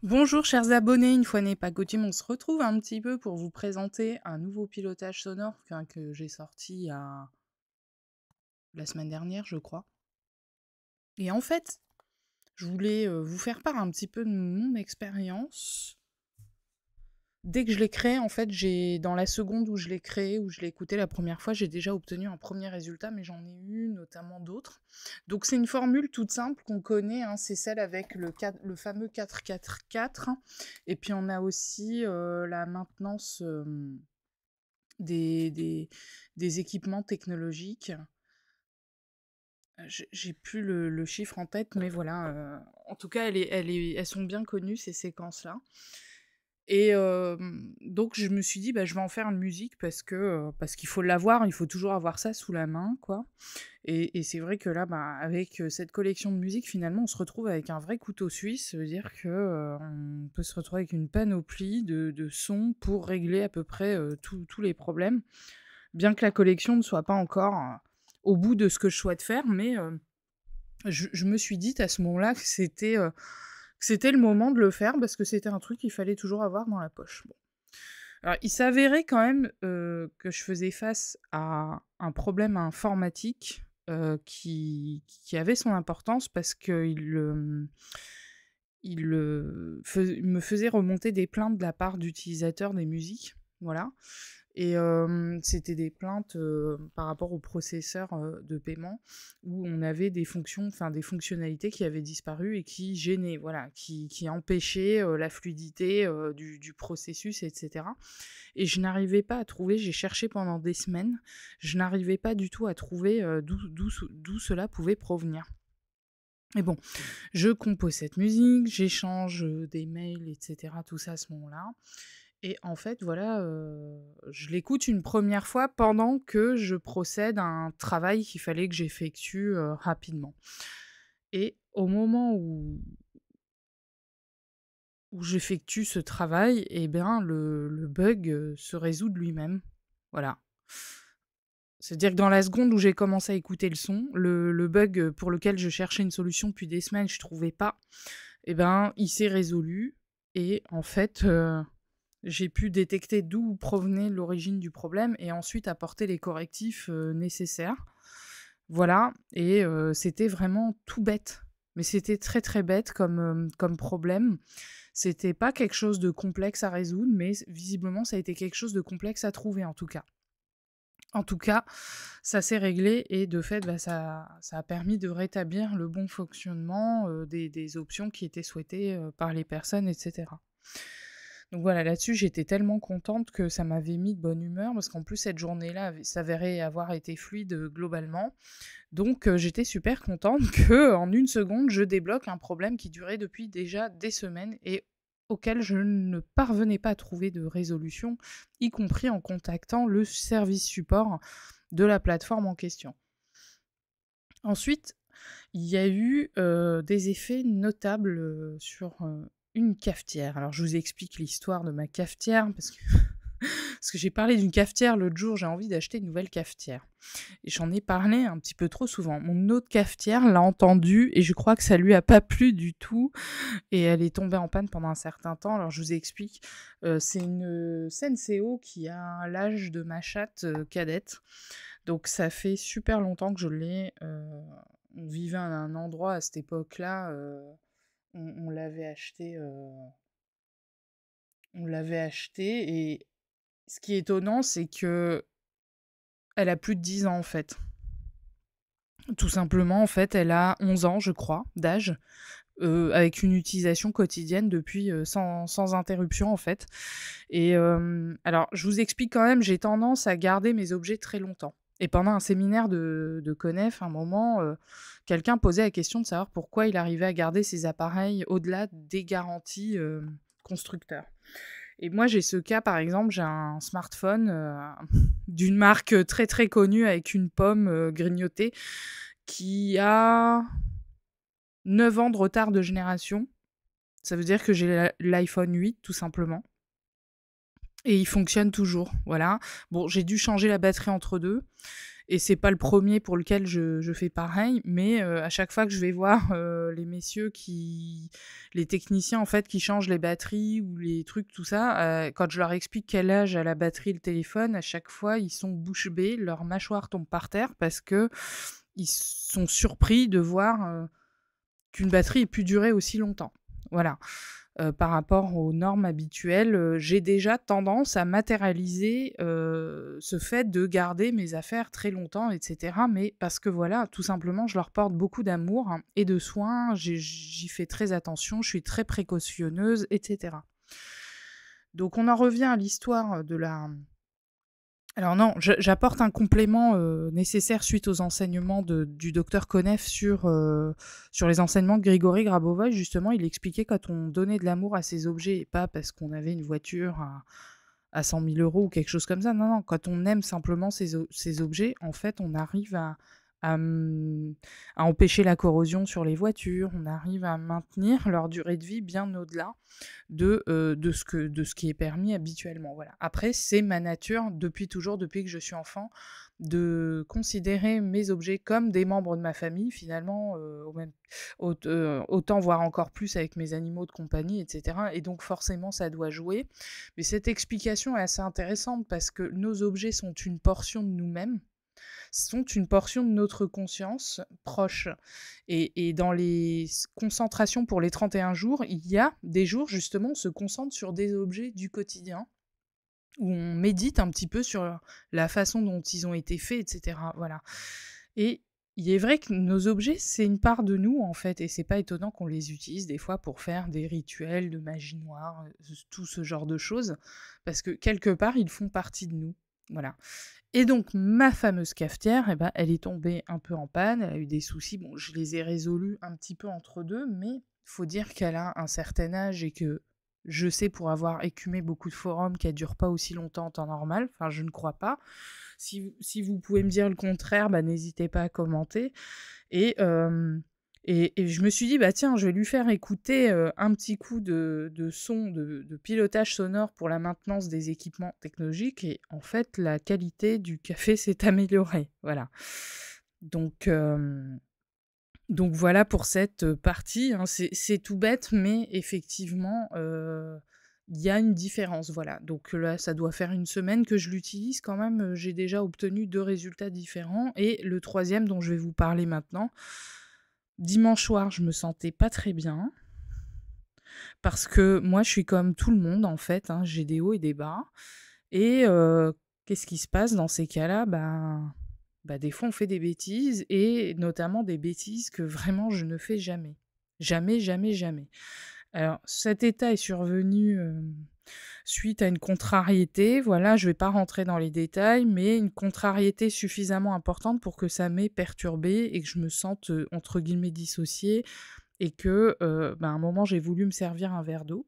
Bonjour chers abonnés, une fois n'est pas coutume, on se retrouve un petit peu pour vous présenter un nouveau pilotage sonore que j'ai sorti la semaine dernière, je crois. Et en fait, je voulais vous faire part un petit peu de mon expérience. Dès que je l'ai créé, en fait, dans la seconde où je l'ai créé, où je l'ai écouté la première fois, j'ai déjà obtenu un premier résultat, mais j'en ai eu notamment d'autres. Donc c'est une formule toute simple qu'on connaît, hein, c'est celle avec le fameux 4-4-4. Et puis on a aussi la maintenance des, des, des équipements technologiques. J'ai plus le chiffre en tête, mais voilà. En tout cas, elles sont bien connues, ces séquences-là. Et donc je me suis dit: «Bah, je vais en faire une musique parce qu'il faut l'avoir, il faut toujours avoir ça sous la main, quoi». Et c'est vrai que là, bah, avec, cette collection de musique, finalement, on se retrouve avec un vrai couteau suisse. Ça veut dire que, on peut se retrouver avec une panoplie de sons pour régler à peu près, tous les problèmes. Bien que la collection ne soit pas encore, au bout de ce que je souhaite faire, mais je me suis dite à ce moment-là que c'était le moment de le faire parce que c'était un truc qu'il fallait toujours avoir dans la poche. Bon. Alors, il s'avérait quand même que je faisais face à un problème informatique qui avait son importance parce qu'il me faisait remonter des plaintes de la part d'utilisateurs des musiques. Voilà. Et c'était des plaintes par rapport au processeur de paiement où on avait des fonctions, enfin des fonctionnalités qui avaient disparu et qui gênaient, voilà, qui empêchaient la fluidité du processus, etc. Et je n'arrivais pas à trouver, j'ai cherché pendant des semaines, je n'arrivais pas du tout à trouver d'où cela pouvait provenir. Et bon, je compose cette musique, j'échange des mails, etc., tout ça à ce moment-là. Et en fait, voilà, je l'écoute une première fois pendant que je procède à un travail qu'il fallait que j'effectue rapidement. Et au moment où j'effectue ce travail, eh bien, le bug se résout de lui-même. Voilà. C'est-à-dire que dans la seconde où j'ai commencé à écouter le son, le bug pour lequel je cherchais une solution depuis des semaines, je trouvais pas, eh ben, il s'est résolu. Et en fait, j'ai pu détecter d'où provenait l'origine du problème et ensuite apporter les correctifs nécessaires. Voilà, et c'était vraiment tout bête. Mais c'était très très bête comme problème. C'était pas quelque chose de complexe à résoudre, mais visiblement ça a été quelque chose de complexe à trouver en tout cas. En tout cas, ça s'est réglé et de fait, bah, ça a permis de rétablir le bon fonctionnement des options qui étaient souhaitées par les personnes, etc. Donc voilà, là-dessus, j'étais tellement contente que ça m'avait mis de bonne humeur parce qu'en plus, cette journée-là s'avérait avoir été fluide globalement. Donc j'étais super contente que en une seconde, je débloque un problème qui durait depuis déjà des semaines et auquel je ne parvenais pas à trouver de résolution, y compris en contactant le service support de la plateforme en question. Ensuite, il y a eu des effets notables sur une cafetière. Alors je vous explique l'histoire de ma cafetière parce que j'ai parlé d'une cafetière l'autre jour, j'ai envie d'acheter une nouvelle cafetière. Et j'en ai parlé un petit peu trop souvent. Mon autre cafetière l'a entendu et je crois que ça lui a pas plu du tout. Et elle est tombée en panne pendant un certain temps. Alors je vous explique. C'est une Senseo qui a l'âge de ma chatte cadette. Donc ça fait super longtemps que je l'ai. On vivait à un endroit à cette époque-là. On l'avait acheté. On l'avait acheté et ce qui est étonnant, c'est que elle a plus de 10 ans en fait. Tout simplement, en fait, elle a 11 ans, je crois, d'âge, avec une utilisation quotidienne depuis sans interruption, en fait. Et alors, je vous explique quand même, j'ai tendance à garder mes objets très longtemps. Et pendant un séminaire de Conef, à un moment, quelqu'un posait la question de savoir pourquoi il arrivait à garder ses appareils au-delà des garanties constructeurs. Et moi, j'ai ce cas, par exemple, j'ai un smartphone d'une marque très très connue avec une pomme grignotée qui a 9 ans de retard de génération. Ça veut dire que j'ai l'iPhone 8, tout simplement. Et il fonctionne toujours, voilà. Bon, j'ai dû changer la batterie entre deux. Et c'est pas le premier pour lequel je fais pareil, mais à chaque fois que je vais voir les messieurs les techniciens en fait qui changent les batteries ou les trucs tout ça, quand je leur explique quel âge a la batterie le téléphone, à chaque fois ils sont bouche bée, leur mâchoire tombe par terre parce que ils sont surpris de voir qu'une batterie ait pu durer aussi longtemps. Voilà. Par rapport aux normes habituelles, j'ai déjà tendance à matérialiser ce fait de garder mes affaires très longtemps, etc. Mais parce que voilà, tout simplement, je leur porte beaucoup d'amour et de soin, j'y fais très attention, je suis très précautionneuse, etc. Donc on en revient à l'histoire de la... Alors non, j'apporte un complément nécessaire suite aux enseignements du docteur Konef sur les enseignements de Grigory Grabovoy. Justement, il expliquait quand on donnait de l'amour à ces objets, et pas parce qu'on avait une voiture à 100 000 euros ou quelque chose comme ça. Non, non, quand on aime simplement ces objets, en fait, on arrive à empêcher la corrosion sur les voitures, on arrive à maintenir leur durée de vie bien au-delà de ce qui est permis habituellement. Voilà. Après, c'est ma nature, depuis toujours, depuis que je suis enfant, de considérer mes objets comme des membres de ma famille, finalement, autant voire encore plus avec mes animaux de compagnie, etc. Et donc forcément, ça doit jouer. Mais cette explication est assez intéressante parce que nos objets sont une portion de nous-mêmes, sont une portion de notre conscience proche. Et dans les concentrations pour les 31 jours, il y a des jours, justement, on se concentre sur des objets du quotidien, où on médite un petit peu sur la façon dont ils ont été faits, etc. Voilà. Et il est vrai que nos objets, c'est une part de nous, en fait, et c'est pas étonnant qu'on les utilise des fois pour faire des rituels de magie noire, tout ce genre de choses, parce que quelque part, ils font partie de nous. Voilà. Et donc, ma fameuse cafetière, eh ben, elle est tombée un peu en panne, elle a eu des soucis. Bon, je les ai résolus un petit peu entre deux, mais il faut dire qu'elle a un certain âge et que je sais, pour avoir écumé beaucoup de forums, qu'elle ne dure pas aussi longtemps en temps normal. Enfin, je ne crois pas. Si vous pouvez me dire le contraire, bah, n'hésitez pas à commenter. Et je me suis dit, bah tiens, je vais lui faire écouter un petit coup de son, de pilotage sonore pour la maintenance des équipements technologiques. Et en fait, la qualité du café s'est améliorée. Voilà. Donc voilà pour cette partie. Hein. C'est tout bête, mais effectivement, il y a une différence. Voilà. Donc là, ça doit faire une semaine que je l'utilise quand même. J'ai déjà obtenu 2 résultats différents. Et le troisième dont je vais vous parler maintenant, dimanche soir, je me sentais pas très bien. Parce que moi, je suis comme tout le monde, en fait. Hein, j'ai des hauts et des bas. Et qu'est-ce qui se passe dans ces cas-là ? Bah, des fois, on fait des bêtises. Et notamment des bêtises que vraiment, je ne fais jamais. Jamais, jamais, jamais. Alors, cet état est survenu suite à une contrariété. Voilà, je ne vais pas rentrer dans les détails, mais une contrariété suffisamment importante pour que ça m'ait perturbée et que je me sente, entre guillemets, dissociée, et que, à un moment, j'ai voulu me servir un verre d'eau.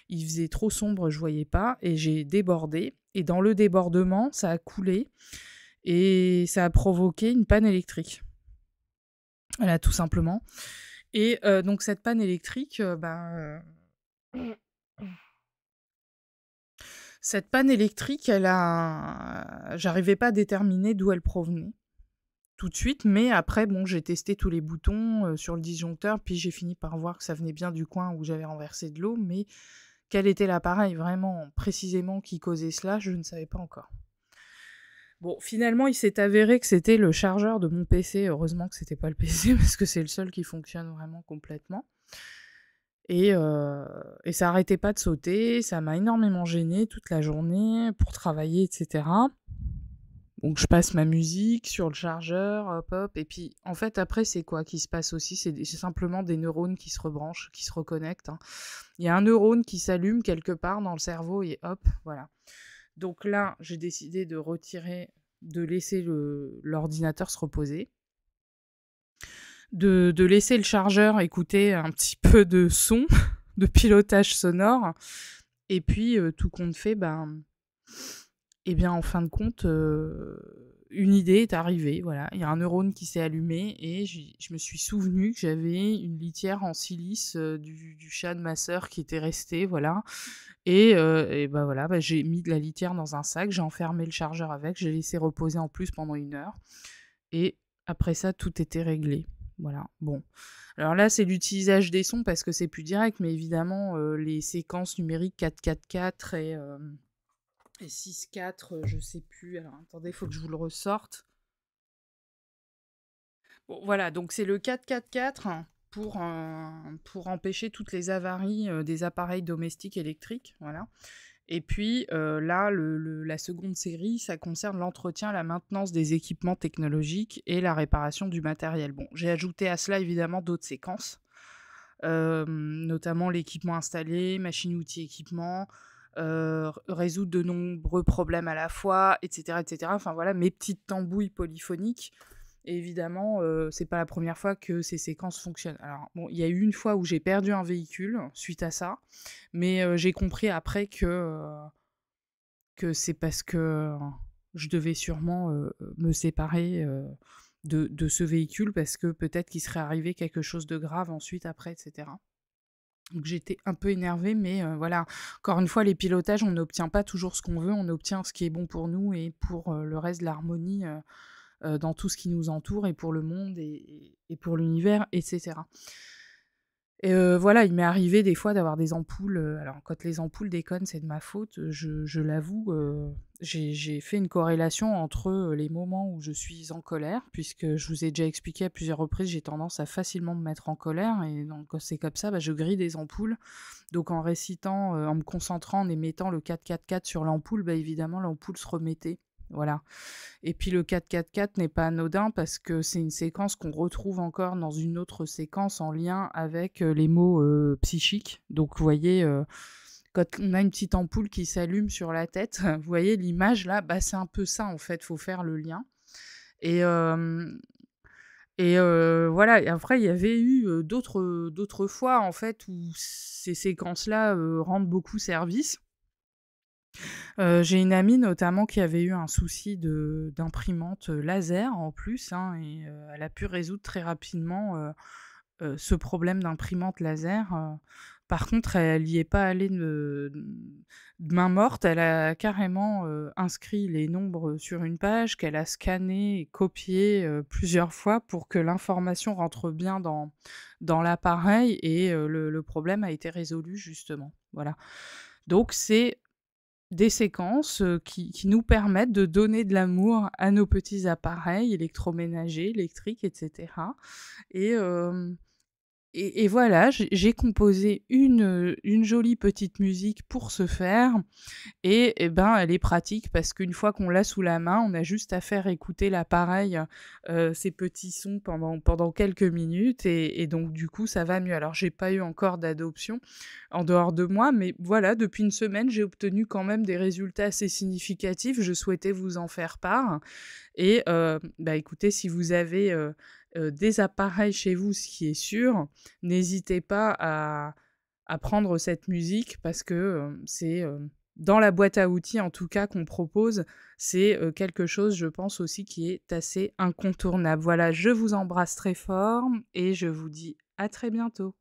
Il faisait trop sombre, je ne voyais pas, et j'ai débordé. Et dans le débordement, ça a coulé, et ça a provoqué une panne électrique. Voilà, tout simplement. Et donc cette panne électrique, cette panne électrique, j'arrivais pas à déterminer d'où elle provenait tout de suite, mais après, bon, j'ai testé tous les boutons sur le disjoncteur, puis j'ai fini par voir que ça venait bien du coin où j'avais renversé de l'eau, mais quel était l'appareil vraiment précisément qui causait cela, je ne savais pas encore. Bon, finalement, il s'est avéré que c'était le chargeur de mon PC. Heureusement que c'était pas le PC, parce que c'est le seul qui fonctionne vraiment complètement. Et ça arrêtait pas de sauter, ça m'a énormément gênée toute la journée pour travailler, etc. Donc je passe ma musique sur le chargeur, hop hop, et puis en fait après c'est quoi qui se passe aussi ? C'est simplement des neurones qui se rebranchent, qui se reconnectent. Hein. Il y a un neurone qui s'allume quelque part dans le cerveau et hop, voilà. Donc là, j'ai décidé de laisser l'ordinateur se reposer, de laisser le chargeur écouter un petit peu de son, de pilotage sonore, et puis tout compte fait, eh bien en fin de compte, une idée est arrivée, voilà. Il y a un neurone qui s'est allumé et je me suis souvenue que j'avais une litière en silice, du chat de ma sœur qui était resté, voilà. Et bah, voilà, bah, j'ai mis de la litière dans un sac, j'ai enfermé le chargeur avec, j'ai laissé reposer en plus pendant 1 heure et après ça, tout était réglé. Voilà, bon. Alors là, c'est l'utilisation des sons parce que c'est plus direct, mais évidemment, les séquences numériques 4-4-4 et 6-4, je sais plus. Alors attendez, il faut que je vous le ressorte. Bon, voilà, donc c'est le 4-4-4 pour empêcher toutes les avaries des appareils domestiques électriques. Voilà. Et puis là, la seconde série, ça concerne l'entretien, la maintenance des équipements technologiques et la réparation du matériel. Bon, j'ai ajouté à cela évidemment d'autres séquences, notamment l'équipement installé, machine-outil équipement, résoudre de nombreux problèmes à la fois, etc., etc. Enfin voilà, mes petites tambouilles polyphoniques. Et évidemment, c'est pas la première fois que ces séquences fonctionnent. Alors bon, il y a eu une fois où j'ai perdu un véhicule suite à ça, mais j'ai compris après que c'est parce que je devais sûrement me séparer de ce véhicule parce que peut-être qu'il serait arrivé quelque chose de grave ensuite après, etc. Donc j'étais un peu énervée, mais voilà. Encore une fois, les pilotages, on n'obtient pas toujours ce qu'on veut, on obtient ce qui est bon pour nous et pour le reste de l'harmonie dans tout ce qui nous entoure et pour le monde et pour l'univers, etc. Et voilà, il m'est arrivé des fois d'avoir des ampoules, alors quand les ampoules déconnent, c'est de ma faute, je l'avoue, j'ai fait une corrélation entre, les moments où je suis en colère, puisque je vous ai déjà expliqué à plusieurs reprises, j'ai tendance à facilement me mettre en colère et donc quand c'est comme ça, bah, je grille des ampoules. Donc en récitant, en me concentrant, en émettant le 4-4-4 sur l'ampoule, bah, évidemment l'ampoule se remettait. Voilà. Et puis le 4-4-4 n'est pas anodin parce que c'est une séquence qu'on retrouve encore dans une autre séquence en lien avec les mots psychiques. Donc vous voyez, quand on a une petite ampoule qui s'allume sur la tête, vous voyez l'image là, bah, c'est un peu ça en fait, faut faire le lien. Et, voilà, et après il y avait eu d'autres fois en fait où ces séquences-là rendent beaucoup service. J'ai une amie notamment qui avait eu un souci d'imprimante laser en plus, hein, et elle a pu résoudre très rapidement ce problème d'imprimante laser. Par contre, elle n'y est pas allée de main morte, elle a carrément inscrit les nombres sur une page qu'elle a scanné et copié plusieurs fois pour que l'information rentre bien dans l'appareil et le problème a été résolu justement. Voilà. Donc c'est des séquences qui nous permettent de donner de l'amour à nos petits appareils électroménagers, électriques, etc. Et, et voilà, j'ai composé une jolie petite musique pour ce faire. Et ben, elle est pratique parce qu'une fois qu'on l'a sous la main, on a juste à faire écouter l'appareil ces petits sons pendant quelques minutes et donc du coup ça va mieux. Alors j'ai pas eu encore d'adoption en dehors de moi, mais voilà, depuis une semaine, j'ai obtenu quand même des résultats assez significatifs. Je souhaitais vous en faire part. Et bah écoutez, si vous avez des appareils chez vous, ce qui est sûr, n'hésitez pas à prendre cette musique parce que c'est dans la boîte à outils en tout cas qu'on propose, c'est quelque chose, je pense aussi, qui est assez incontournable. Voilà, je vous embrasse très fort et je vous dis à très bientôt.